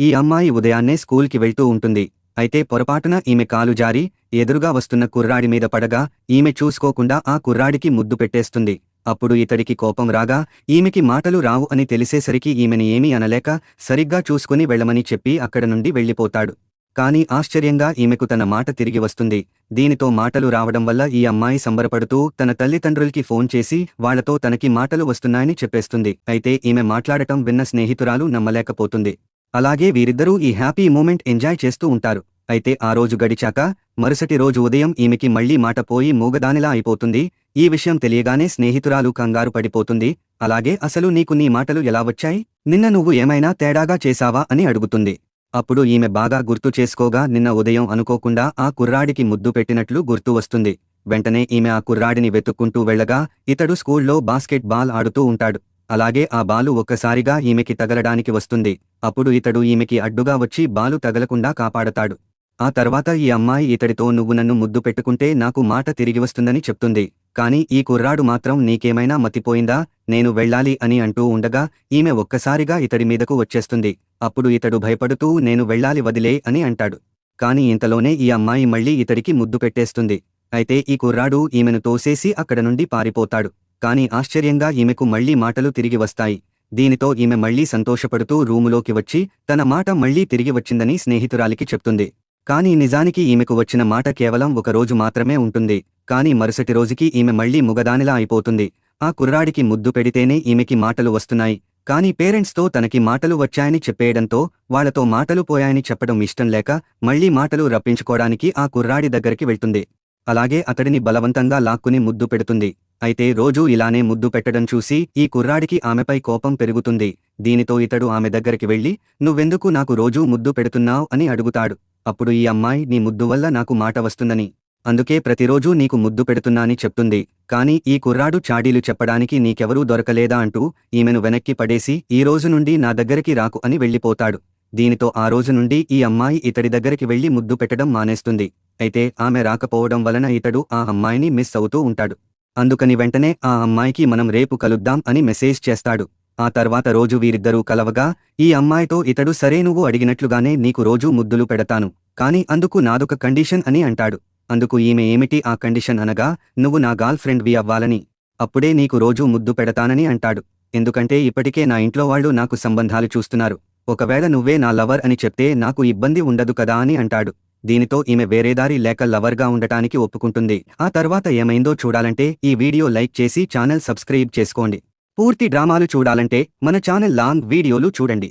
ఈ అమ్మాయి ఉదయాన్నే స్కూల్కి వెళ్తూ ఉంటుంది. అయితే పొరపాటున ఈమె కాలు జారి ఎదురుగా వస్తున్న కుర్రాడి మీద పడగా ఈమె చూసుకోకుండా ఆ కుర్రాడికి ముద్దు పెట్టేస్తుంది. అప్పుడు ఇతడికి కోపం రాగా ఈమెకి మాటలు రావు అని తెలిసేసరికి ఈమెని ఏమీ అనలేక సరిగ్గా చూసుకుని వెళ్ళమని చెప్పి అక్కడ నుండి వెళ్ళిపోతాడు. కాని ఆశ్చర్యంగా ఈమెకు తన మాట తిరిగి వస్తుంది. దీనితో మాటలు రావడం వల్ల ఈ అమ్మాయి సంబరపడుతూ తన తల్లిదండ్రులకి ఫోన్ చేసి వాళ్లతో తనకి మాటలు వస్తున్నాయని చెప్పేస్తుంది. అయితే ఈమె మాట్లాడటం విన్న స్నేహితురాలు నమ్మలేకపోతుంది. అలాగే వీరిద్దరూ ఈ హ్యాపీ మూమెంట్ ఎంజాయ్ చేస్తూ ఉంటారు. అయితే ఆ రోజు గడిచాక మరుసటి రోజు ఉదయం ఈమెకి మళ్లీ మాట పోయి మూగదానిలా అయిపోతుంది. ఈ విషయం తెలియగానే స్నేహితురాలు కంగారు పడిపోతుంది. అలాగే అసలు నీకు నీ మాటలు ఎలా వచ్చాయి? నిన్న నువ్వు ఏమైనా తేడాగా చేశావా అని అడుగుతుంది. అప్పుడు ఈమె బాగా గుర్తు చేసుకోగా నిన్న ఉదయం అనుకోకుండా ఆ కుర్రాడికి ముద్దు పెట్టినట్లు గుర్తు వస్తుంది. వెంటనే ఈమె ఆ కుర్రాడిని వెతుక్కుంటూ వెళ్ళగా ఇతడు స్కూల్లో బాస్కెట్ బాల్ ఆడుతూ ఉంటాడు. అలాగే ఆ బాలు ఒక్కసారిగా ఈమెకి తగలడానికి వస్తుంది. అప్పుడు ఇతడు ఈమెకి అడ్డుగా వచ్చి బాలు తగలకుండా కాపాడతాడు. ఆ తర్వాత ఈ అమ్మాయి ఇతడితో నువ్వు నన్ను ముద్దు పెట్టుకుంటే నాకు మాట తిరిగి వస్తుందని చెప్తుంది. కాని ఈ కుర్రాడు మాత్రం నీకేమైనా మతిపోయిందా, నేను వెళ్ళాలి అని అంటూ ఉండగా ఈమె ఒక్కసారిగా ఇతడి మీదకు వచ్చేస్తుంది. అప్పుడు ఇతడు భయపడుతూ నేను వెళ్ళాలి వదిలే అని అంటాడు. కాని ఇంతలోనే ఈ అమ్మాయి మళ్లీ ఇతడికి ముద్దు పెట్టేస్తుంది. అయితే ఈ కుర్రాడు ఈమెను తోసేసి అక్కడ నుండి పారిపోతాడు. కాని ఆశ్చర్యంగా ఈమెకు మళ్లీ మాటలు తిరిగి వస్తాయి. దీనితో ఈమె మళ్లీ సంతోషపడుతూ రూములోకి వచ్చి తన మాట మళ్లీ తిరిగి వచ్చిందని స్నేహితురాలికి చెప్తుంది. కాని నిజానికి ఈమెకు వచ్చిన మాట కేవలం ఒక రోజు మాత్రమే ఉంటుంది. కాని మరుసటి రోజుకి ఈమె మళ్లీ ముగదానిలా అయిపోతుంది. ఆ కుర్రాడికి ముద్దు పెడితేనే ఈమెకి మాటలు వస్తున్నాయి. కాని పేరెంట్స్తో తనకి మాటలు వచ్చాయని చెప్పేయడంతో వాళ్లతో మాటలు పోయాయని చెప్పడం ఇష్టం లేక మళ్లీ మాటలు రప్పించుకోవడానికి ఆ కుర్రాడి దగ్గరికి వెళ్తుంది. అలాగే అతడిని బలవంతంగా లాక్కుని ముద్దు పెడుతుంది. అయితే రోజూ ఇలానే ముద్దు పెట్టడం చూసి ఈ కుర్రాడికి ఆమెపై కోపం పెరుగుతుంది. దీనితో ఇతడు ఆమె దగ్గరికి వెళ్లి నువ్వెందుకు నాకు రోజూ ముద్దు పెడుతున్నావ్ అని అడుగుతాడు. అప్పుడు ఈ అమ్మాయి నీ ముద్దు వల్ల నాకు మాట వస్తుందని, అందుకే ప్రతిరోజూ నీకు ముద్దు పెడుతున్నాని చెప్తుంది. కాని ఈ కుర్రాడు చాడీలు చెప్పడానికి నీకెవరూ దొరకలేదా అంటూ ఈమెను వెనక్కి పడేసి ఈ రోజు నుండి నా దగ్గరికి రాకు అని వెళ్ళిపోతాడు. దీనితో ఆ రోజు నుండి ఈ అమ్మాయి ఇతడి దగ్గరికి వెళ్లి ముద్దు పెట్టడం మానేస్తుంది. అయితే ఆమె రాకపోవడం వలన ఇతడు ఆ అమ్మాయిని మిస్ అవుతూ ఉంటాడు. అందుకని వెంటనే ఆ అమ్మాయికి మనం రేపు కలుద్దాం అని మెసేజ్ చేస్తాడు. ఆ తర్వాత రోజు వీరిద్దరూ కలవగా ఈ అమ్మాయితో ఇతడు సరే నువ్వు అడిగినట్లుగానే నీకు రోజూ ముద్దులు పెడతాను, కాని అందుకు నాదొక కండిషన్ అని అంటాడు. అందుకు ఈమె ఏమిటి ఆ కండిషన్ అనగా నువ్వు నా గర్ల్ ఫ్రెండ్వి అవ్వాలని, అప్పుడే నీకు రోజూ ముద్దు పెడతానని అంటాడు. ఎందుకంటే ఇప్పటికే నా ఇంట్లో వాళ్ళు నాకు సంబంధాలు చూస్తున్నారు, ఒకవేళ నువ్వే నా లవర్ అని చెప్తే నాకు ఇబ్బంది ఉండదు కదా అని అంటాడు. దీనితో ఈమె వేరేదారి లేక లవర్గా ఉండటానికి ఒప్పుకుంటుంది. ఆ తర్వాత ఏమైందో చూడాలంటే ఈ వీడియో లైక్ చేసి ఛానల్ సబ్స్క్రైబ్ చేసుకోండి. పూర్తి డ్రామాలు చూడాలంటే మన ఛానల్ లాంగ్ వీడియోలు చూడండి.